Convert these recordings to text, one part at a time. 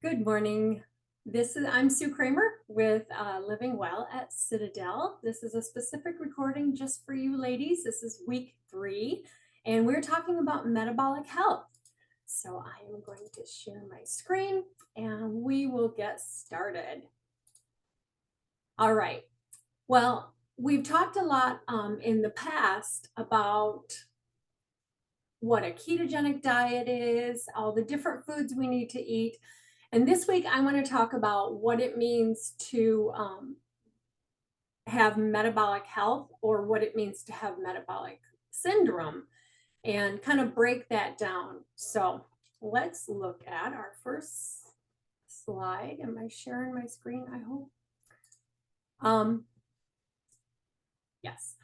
Good morning. I'm Sue Kramer with Living Well at Citadel. This is a specific recording just for you ladies. This is week 3, and we're talking about metabolic health. So I am going to share my screen and we will get started. All right. Well, we've talked a lot in the past about what a ketogenic diet is, all the different foods we need to eat. And this week, I want to talk about what it means to have metabolic health or what it means to have metabolic syndrome and kind of break that down. So let's look at our first slide. Am I sharing my screen? I hope. Yes.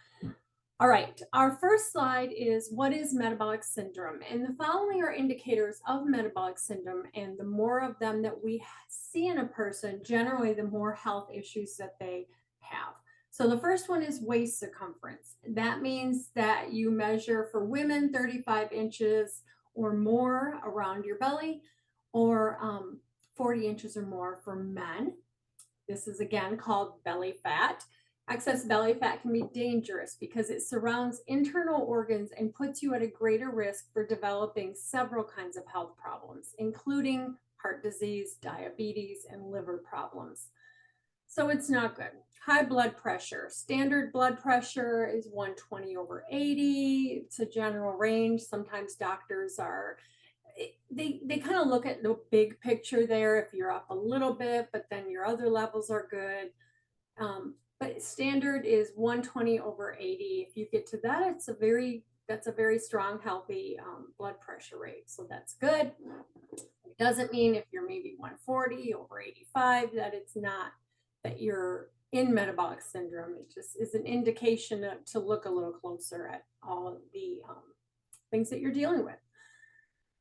All right, our first slide is what is metabolic syndrome? And the following are indicators of metabolic syndrome, and the more of them that we see in a person, generally the more health issues that they have. So the first one is waist circumference. That means that you measure for women 35 inches or more around your belly, or 40 inches or more for men. This is again called belly fat. Excess belly fat can be dangerous because it surrounds internal organs and puts you at a greater risk for developing several kinds of health problems, including heart disease, diabetes, and liver problems. So it's not good. High blood pressure. Standard blood pressure is 120 over 80. It's a general range. Sometimes doctors are they kind of look at the big picture there. If you're up a little bit, but then your other levels are good. But standard is 120 over 80. If you get to that, that's a very strong, healthy blood pressure rate. So that's good. It doesn't mean if you're maybe 140 over 85 that it's not, that you're in metabolic syndrome. It just is an indication to look a little closer at all of the things that you're dealing with.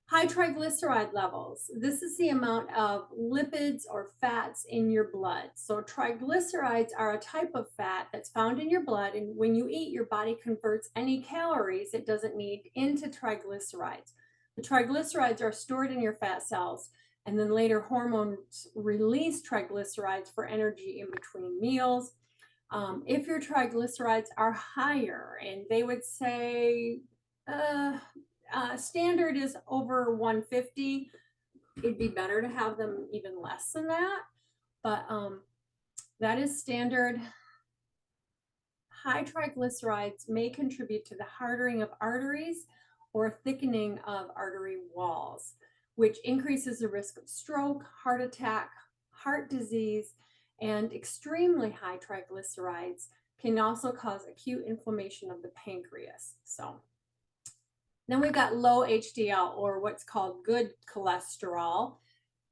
High triglyceride levels. This is the amount of lipids or fats in your blood. So triglycerides are a type of fat that's found in your blood, and when you eat, your body converts any calories it doesn't need into triglycerides. The triglycerides are stored in your fat cells, and then later hormones release triglycerides for energy in between meals. If your triglycerides are higher, and they would say standard is over 150, it'd be better to have them even less than that, but that is standard. High triglycerides may contribute to the hardening of arteries or thickening of artery walls, which increases the risk of stroke, heart attack, heart disease, and extremely high triglycerides can also cause acute inflammation of the pancreas. So then we've got low HDL, or what's called good cholesterol.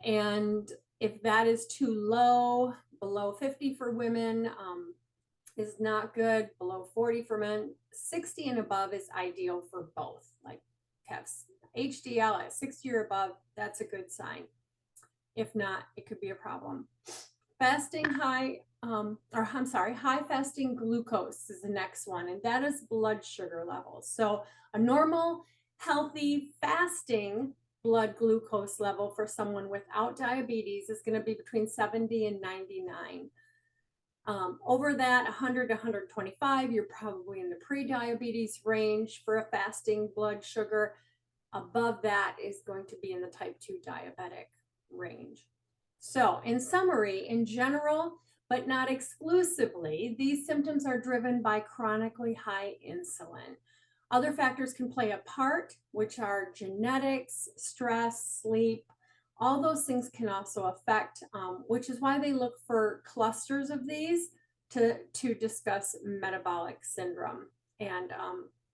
And if that is too low, below 50 for women is not good, below 40 for men. 60 and above is ideal for both. Like have HDL at 60 or above, that's a good sign. If not, it could be a problem. High fasting glucose is the next one, and that is blood sugar levels. So a normal, healthy, fasting blood glucose level for someone without diabetes is going to be between 70 and 99. Over that, 100 to 125, you're probably in the pre-diabetes range for a fasting blood sugar. Above that is going to be in the type 2 diabetic range. So in summary, in general, but not exclusively, these symptoms are driven by chronically high insulin. Other factors can play a part, which are genetics, stress, sleep. All those things can also affect, which is why they look for clusters of these to discuss metabolic syndrome. And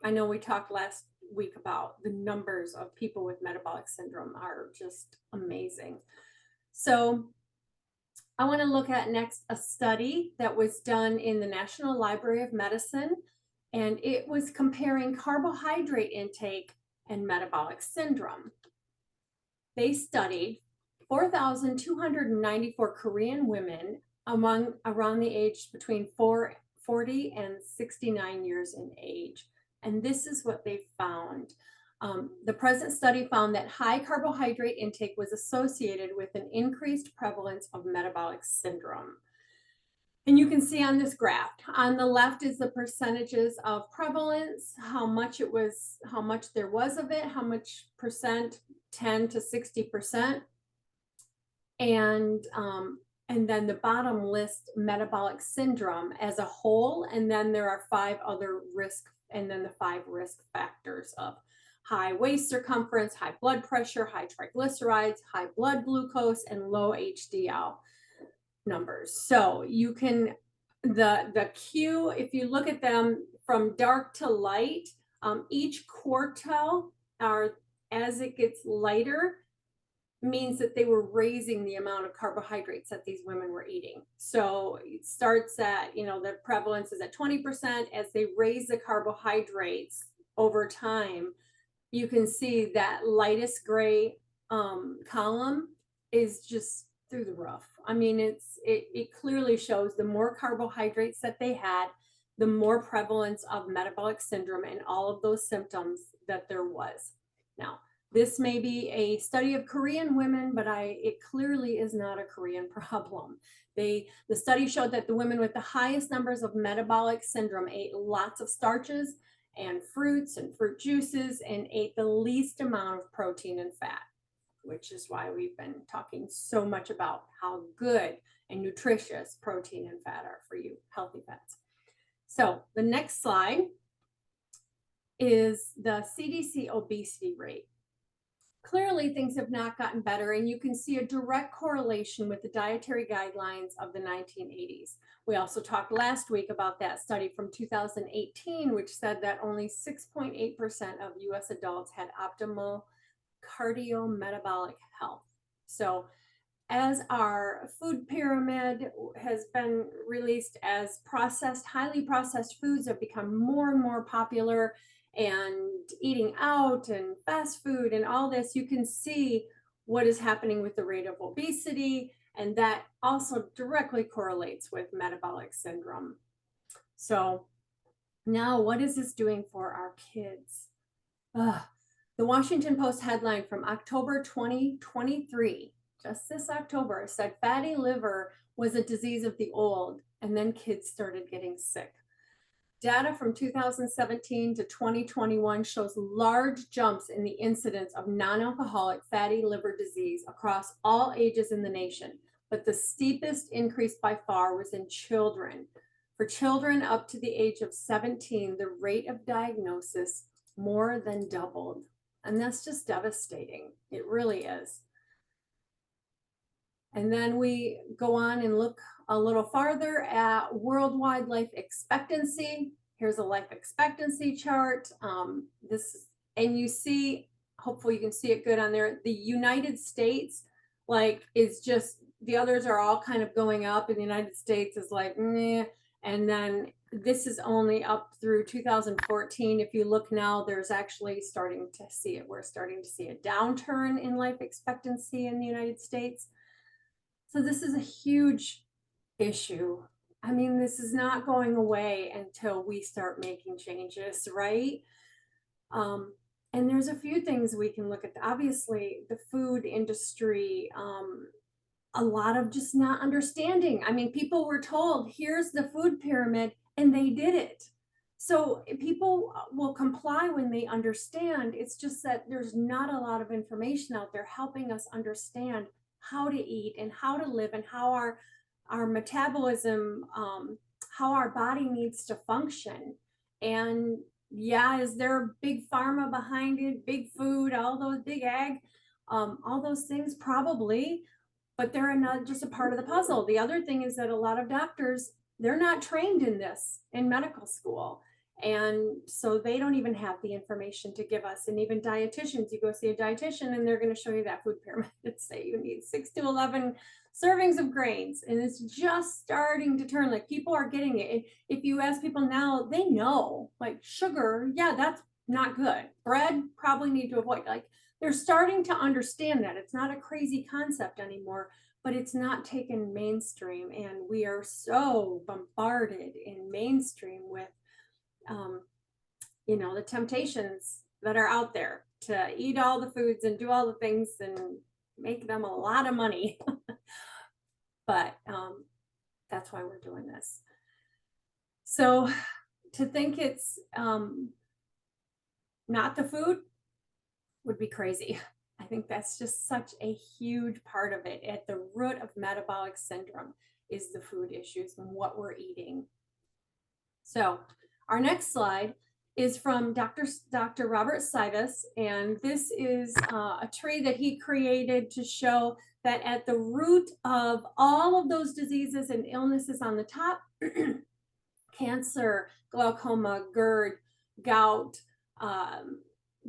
I know we talked last week about the numbers of people with metabolic syndrome are just amazing. So I want to look at next a study that was done in the National Library of Medicine, and it was comparing carbohydrate intake and metabolic syndrome. They studied 4,294 Korean women around the age between 40 and 69 years in age. And this is what they found. The present study found that high carbohydrate intake was associated with an increased prevalence of metabolic syndrome. And you can see on this graph, on the left is the percentages of prevalence, how much there was of it, how much percent, 10 to 60%. And then the bottom lists metabolic syndrome as a whole. And then there are 5 other and then the 5 risk factors of high waist circumference, high blood pressure, high triglycerides, high blood glucose, and low HDL numbers. So you can, the Q, if you look at them from dark to light, each quartile as it gets lighter, means that they were raising the amount of carbohydrates that these women were eating. So it starts at, the prevalence is at 20%. As they raise the carbohydrates over time, you can see that lightest gray column is just through the roof. I mean, it clearly shows the more carbohydrates that they had, the more prevalence of metabolic syndrome and all of those symptoms that there was. Now, this may be a study of Korean women, but it clearly is not a Korean problem. The study showed that the women with the highest numbers of metabolic syndrome ate lots of starches and fruits and fruit juices and ate the least amount of protein and fat, which is why we've been talking so much about how good and nutritious protein and fat are for you, healthy fats. So the next slide is the CDC obesity rate. Clearly, things have not gotten better, and you can see a direct correlation with the dietary guidelines of the 1980s. We also talked last week about that study from 2018, which said that only 6.8% of US adults had optimal cardiometabolic health. So as our food pyramid has been released, as highly processed foods have become more and more popular, and eating out and fast food and all this, you can see what is happening with the rate of obesity, and that also directly correlates with metabolic syndrome. So now, what is this doing for our kids? The Washington Post headline from October 2023, just this October, said fatty liver was a disease of the old, and then kids started getting sick. Data from 2017 to 2021 shows large jumps in the incidence of non-alcoholic fatty liver disease across all ages in the nation, but the steepest increase by far was in children. For children up to the age of 17, the rate of diagnosis more than doubled. And that's just devastating. It really is. And then we go on and look a little farther at worldwide life expectancy. Here's a life expectancy chart. And you see, hopefully you can see it good on there. The United States, is just, the others are all kind of going up, and the United States is like, meh. And then this is only up through 2014. If you look now, there's actually we're starting to see a downturn in life expectancy in the United States. So this is a huge issue. I mean, this is not going away until we start making changes, right? And there's a few things we can look at. Obviously, the food industry, a lot of just not understanding. I mean, people were told, here's the food pyramid, and they did it. So people will comply when they understand. It's just that there's not a lot of information out there helping us understand how to eat and how to live and how our metabolism, how our body needs to function. And yeah, is there big pharma behind it, big food, all those big ag, all those things? Probably, but they're not just a part of the puzzle. The other thing is that a lot of doctors, they're not trained in this in medical school. And so they don't even have the information to give us. And even dietitians, you go see a dietitian and they're going to show you that food pyramid and say you need 6 to 11 servings of grains. And it's just starting to turn, people are getting it. If you ask people now, they know, sugar, yeah, that's not good. Bread, probably need to avoid. They're starting to understand that. It's not a crazy concept anymore, but it's not taken mainstream. And we are so bombarded in mainstream with the temptations that are out there. to eat all the foods and do all the things and make them a lot of money. But that's why we're doing this. So to think it's not the food would be crazy. I think that's just such a huge part of it. At the root of metabolic syndrome is the food issues and what we're eating. So our next slide is from Dr. Robert Sidus, and this is a tree that he created to show that at the root of all of those diseases and illnesses on the top, cancer, glaucoma, GERD, gout,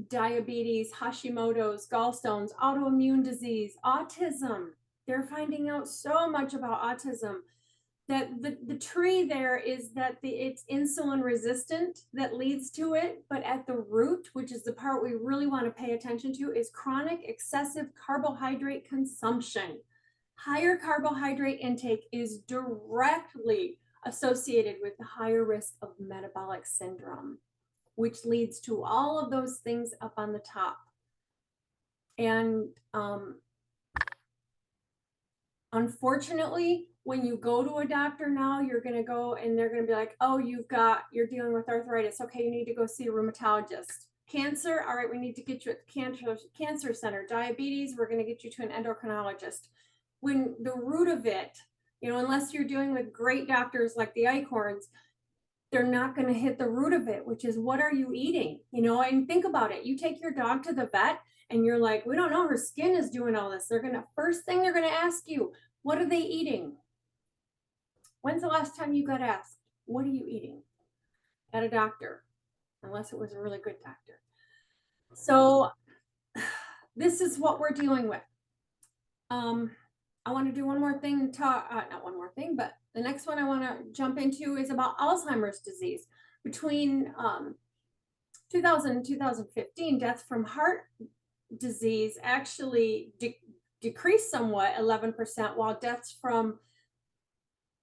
diabetes, Hashimoto's, gallstones, autoimmune disease, autism. They're finding out so much about autism. That the tree there is that it's insulin resistant that leads to it, but at the root, which is the part we really want to pay attention to, is chronic excessive carbohydrate consumption. Higher carbohydrate intake is directly associated with the higher risk of metabolic syndrome, which leads to all of those things up on the top. And unfortunately, when you go to a doctor now, you're going to go and they're going to be like, oh, you're dealing with arthritis. Okay, you need to go see a rheumatologist. Cancer, all right, we need to get you at the cancer center. Diabetes, we're going to get you to an endocrinologist. When the root of it, unless you're dealing with great doctors like the Eichhorns, they're not going to hit the root of it, which is what are you eating? And think about it. You take your dog to the vet and you're like, we don't know, her skin is doing all this. First thing they're going to ask you, what are they eating? When's the last time you got asked, what are you eating at a doctor? Unless it was a really good doctor. So this is what we're dealing with. I want to do one more thing, not one more thing, but the next one I want to jump into is about Alzheimer's disease. Between 2000 and 2015, deaths from heart disease actually decreased somewhat, 11%, while deaths from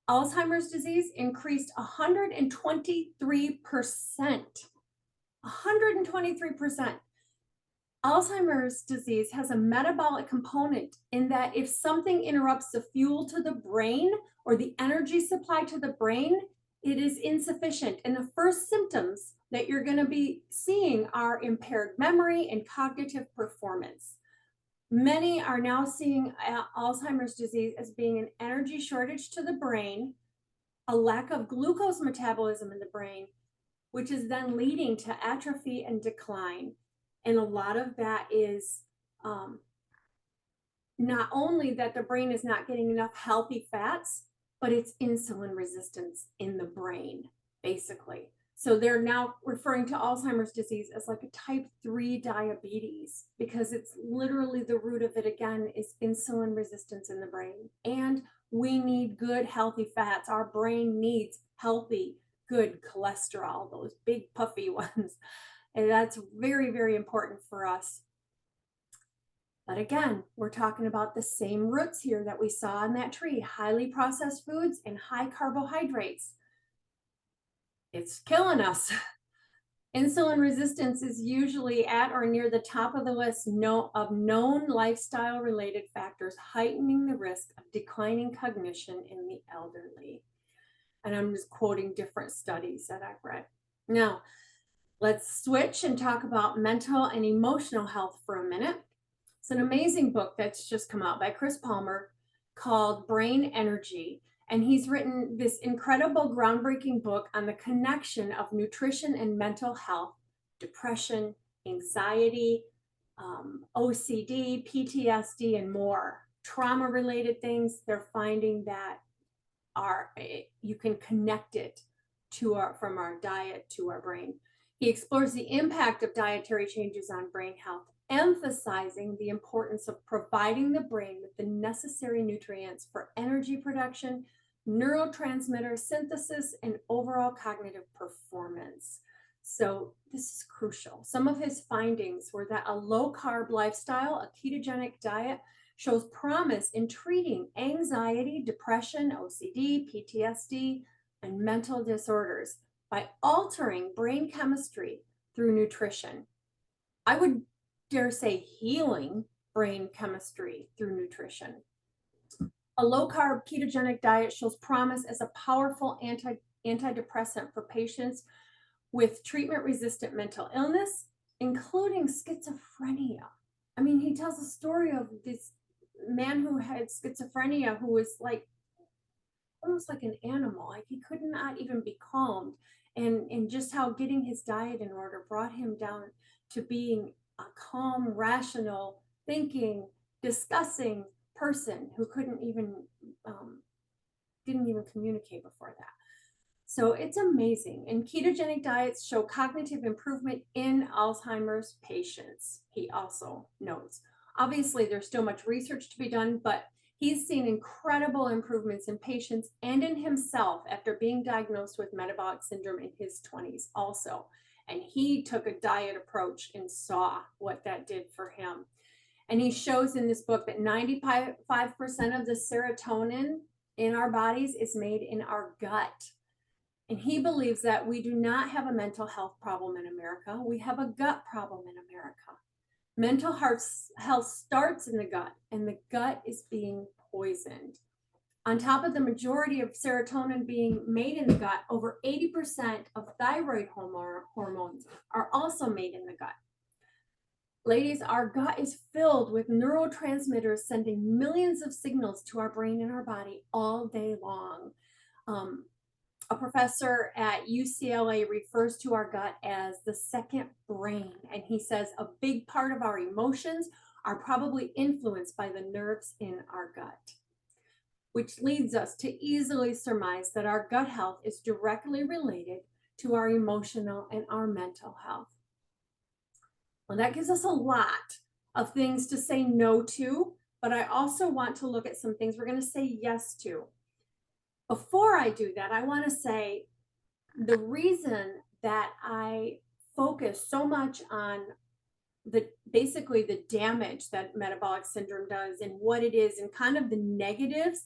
Alzheimer's disease increased 123%. 123%. Alzheimer's disease has a metabolic component in that if something interrupts the fuel to the brain or the energy supply to the brain, it is insufficient. And the first symptoms that you're going to be seeing are impaired memory and cognitive performance. Many are now seeing Alzheimer's disease as being an energy shortage to the brain, a lack of glucose metabolism in the brain, which is then leading to atrophy and decline. And a lot of that is not only that the brain is not getting enough healthy fats, but it's insulin resistance in the brain, basically. So they're now referring to Alzheimer's disease as like a type 3 diabetes, because it's literally the root of it again is insulin resistance in the brain. And we need good, healthy fats. Our brain needs healthy, good cholesterol, those big puffy ones. And that's very, very important for us. But again, we're talking about the same roots here that we saw in that tree, highly processed foods and high carbohydrates. It's killing us. Insulin resistance is usually at or near the top of the list of known lifestyle-related factors, heightening the risk of declining cognition in the elderly. And I'm just quoting different studies that I've read. Now, let's switch and talk about mental and emotional health for a minute. It's an amazing book that's just come out by Chris Palmer called Brain Energy. And he's written this incredible, groundbreaking book on the connection of nutrition and mental health, depression, anxiety, OCD, PTSD, and more. Trauma-related things, they're finding that you can connect it from our diet to our brain. He explores the impact of dietary changes on brain health, emphasizing the importance of providing the brain with the necessary nutrients for energy production, neurotransmitter synthesis, and overall cognitive performance. So this is crucial. Some of his findings were that a low-carb lifestyle, a ketogenic diet, shows promise in treating anxiety, depression, OCD, PTSD, and mental disorders by altering brain chemistry through nutrition. I would dare say, healing brain chemistry through nutrition. A low-carb ketogenic diet shows promise as a powerful antidepressant for patients with treatment-resistant mental illness, including schizophrenia. I mean, he tells a story of this man who had schizophrenia who was like almost like an animal. Like he could not even be calmed. And just how getting his diet in order brought him down to being a calm, rational, thinking, discussing person who couldn't even didn't even communicate before that. So it's amazing. And ketogenic diets show cognitive improvement in Alzheimer's patients, he also notes. Obviously, there's still much research to be done, but he's seen incredible improvements in patients and in himself after being diagnosed with metabolic syndrome in his 20s also. And he took a diet approach and saw what that did for him. And he shows in this book that 95% of the serotonin in our bodies is made in our gut. And he believes that we do not have a mental health problem in America. We have a gut problem in America. Mental health starts in the gut, and the gut is being poisoned. On top of the majority of serotonin being made in the gut, over 80% of thyroid hormones are also made in the gut. Ladies, our gut is filled with neurotransmitters sending millions of signals to our brain and our body all day long. A professor at UCLA refers to our gut as the second brain. And he says a big part of our emotions are probably influenced by the nerves in our gut, which leads us to easily surmise that our gut health is directly related to our emotional and our mental health. Well, that gives us a lot of things to say no to, but I also want to look at some things we're going to say yes to. Before I do that, I want to say the reason that I focus so much on basically the damage that metabolic syndrome does and what it is and kind of the negatives.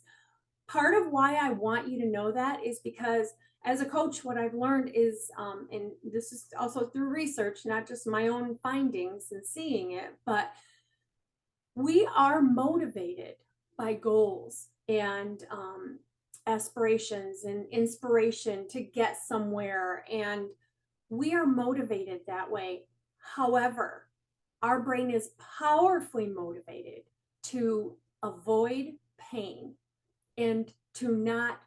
Part of why I want you to know that is because as a coach, what I've learned is, and this is also through research, not just my own findings and seeing it, but we are motivated by goals and aspirations and inspiration to get somewhere, and we are motivated that way. However, our brain is powerfully motivated to avoid pain and to not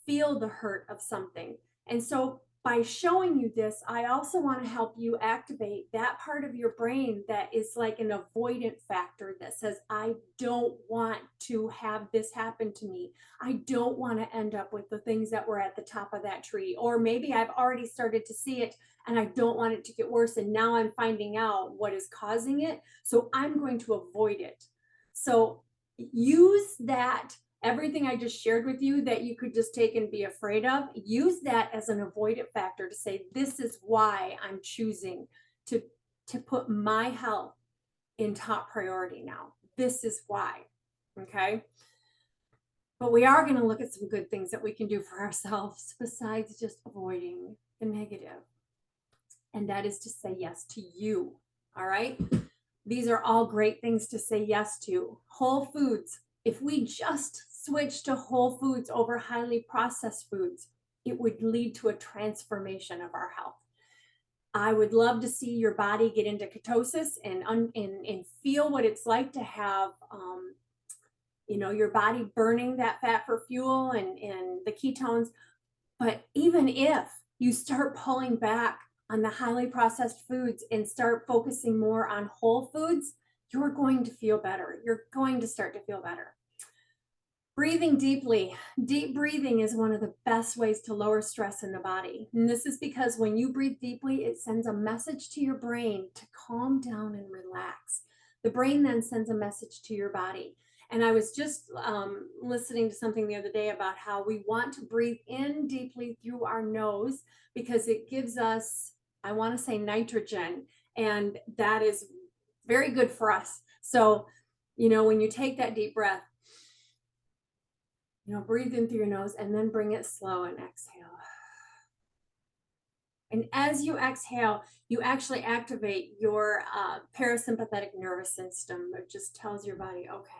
feel the hurt of something. And so by showing you this, I also want to help you activate that part of your brain that is like an avoidant factor that says, I don't want to have this happen to me. I don't want to end up with the things that were at the top of that tree. Or maybe I've already started to see it and I don't want it to get worse. And now I'm finding out what is causing it. So I'm going to avoid it. So use that. Everything I just shared with you that you could just take and be afraid of, use that as an avoidant factor to say, this is why I'm choosing to put my health in top priority now. This is why, okay? But we are going to look at some good things that we can do for ourselves besides just avoiding the negative. And that is to say yes to you, all right? These are all great things to say yes to. Whole foods. If we just switch to whole foods over highly processed foods, it would lead to a transformation of our health. I would love to see your body get into ketosis and feel what it's like to have, your body burning that fat for fuel and the ketones. But even if you start pulling back on the highly processed foods and start focusing more on whole foods, you're going to feel better. You're going to start to feel better. Breathing deeply. Deep breathing is one of the best ways to lower stress in the body. And this is because when you breathe deeply, it sends a message to your brain to calm down and relax. The brain then sends a message to your body. And I was just listening to something the other day about how we want to breathe in deeply through our nose because it gives us, I want to say, nitrogen. And that is very good for us. So, when you take that deep breath, breathe in through your nose and then bring it slow and exhale. And as you exhale, you actually activate your parasympathetic nervous system. It just tells your body, okay,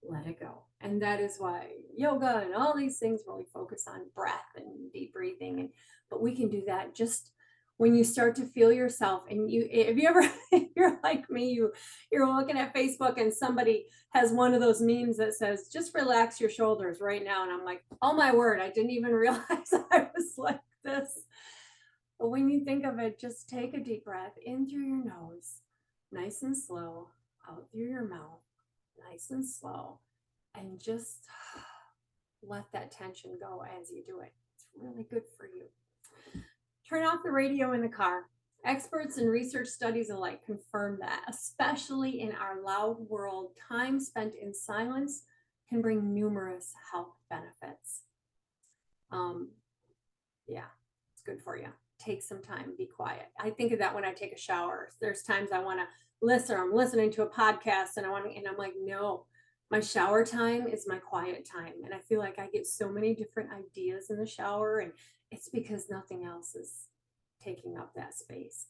let it go. And that is why yoga and all these things really focus on breath and deep breathing. But we can do that just when you start to feel yourself. And if you ever, if you're like me, you're looking at Facebook and somebody has one of those memes that says, just relax your shoulders right now. And I'm like, oh my word, I didn't even realize I was like this. But when you think of it, just take a deep breath in through your nose, nice and slow, out through your mouth, nice and slow, and just let that tension go as you do it. It's really good for you. Turn off the radio in the car. Experts and research studies alike confirm that, especially in our loud world, time spent in silence can bring numerous health benefits. Yeah, it's good for you. Take some time, be quiet. I think of that when I take a shower. There's times I want to listen, or I'm listening to a podcast and I'm like, no, my shower time is my quiet time. And I feel like I get so many different ideas in the shower, and it's because nothing else is taking up that space.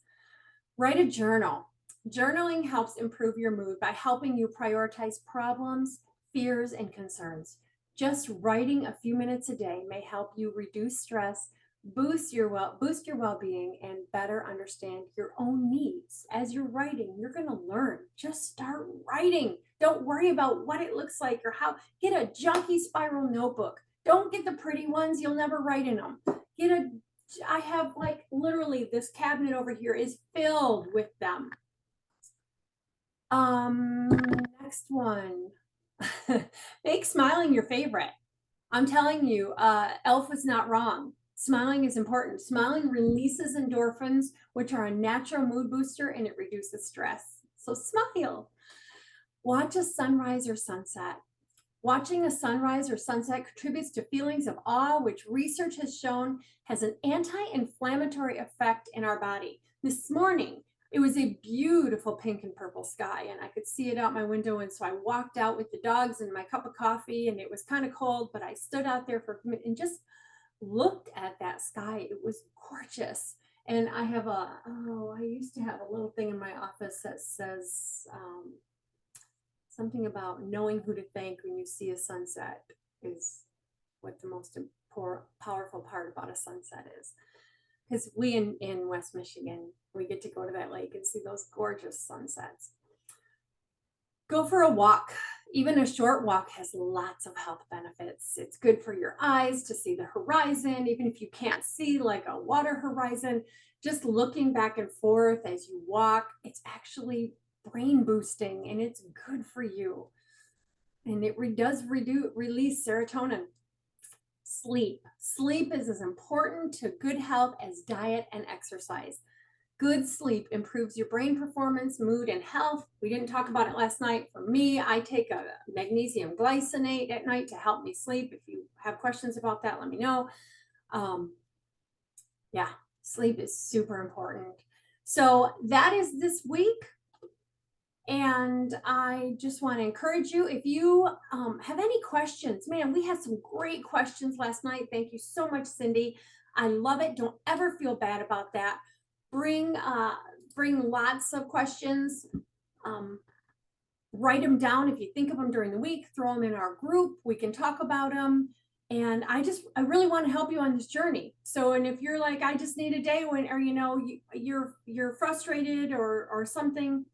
Write a journal. Journaling helps improve your mood by helping you prioritize problems, fears, and concerns. Just writing a few minutes a day may help you reduce stress, boost your well-being, and better understand your own needs. As you're writing, you're going to learn. Just start writing. Don't worry about what it looks like or how. Get a junky spiral notebook. Don't get the pretty ones. You'll never write in them. I have like literally this cabinet over here is filled with them. Next one. Make smiling your favorite. I'm telling you, Elf was not wrong. Smiling is important. Smiling releases endorphins, which are a natural mood booster, and it reduces stress. So smile. Watch a sunrise or sunset. Watching a sunrise or sunset contributes to feelings of awe, which research has shown has an anti-inflammatory effect in our body. This morning, it was a beautiful pink and purple sky, and I could see it out my window. And so I walked out with the dogs and my cup of coffee, and it was kind of cold, but I stood out there for a minute and just looked at that sky. It was gorgeous. And I used to have a little thing in my office that says, something about knowing who to thank when you see a sunset is what the most powerful part about a sunset is. Because we in West Michigan, we get to go to that lake and see those gorgeous sunsets. Go for a walk. Even a short walk has lots of health benefits. It's good for your eyes to see the horizon, even if you can't see like a water horizon. Just looking back and forth as you walk, it's actually brain boosting, and it's good for you. And it does release serotonin. Sleep is as important to good health as diet and exercise. Good sleep improves your brain performance, mood, and health. We didn't talk about it last night. For me, I take a magnesium glycinate at night to help me sleep. If you have questions about that, let me know. Yeah, sleep is super important. So that is this week. And I just want to encourage you, if you have any questions, man, we had some great questions last night. Thank you so much, Cindy. I love it. Don't ever feel bad about that. Bring lots of questions. Write them down. If you think of them during the week, throw them in our group. We can talk about them. And I really want to help you on this journey. So, and if you're like, I just need a day when, or, you're frustrated or something,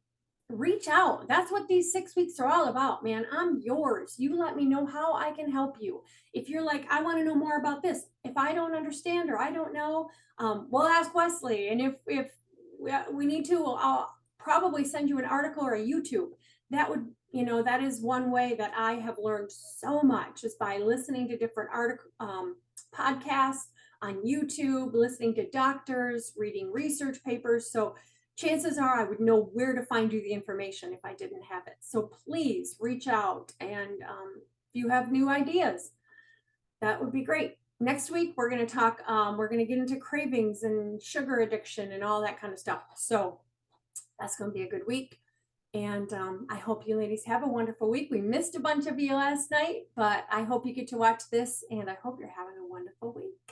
reach out. That's what these 6 weeks are all about, man. I'm yours. You let me know how I can help you. If you're like, I want to know more about this. If I don't understand or I don't know, we'll ask Wesley. And if we need to, I'll probably send you an article or a YouTube. That is one way that I have learned so much, is by listening to different podcasts on YouTube, listening to doctors, reading research papers. So chances are I would know where to find you the information if I didn't have it. So please reach out. And if you have new ideas, that would be great. Next week, we're going to talk, we're going to get into cravings and sugar addiction and all that kind of stuff. So that's going to be a good week. And I hope you ladies have a wonderful week. We missed a bunch of you last night, but I hope you get to watch this, and I hope you're having a wonderful week.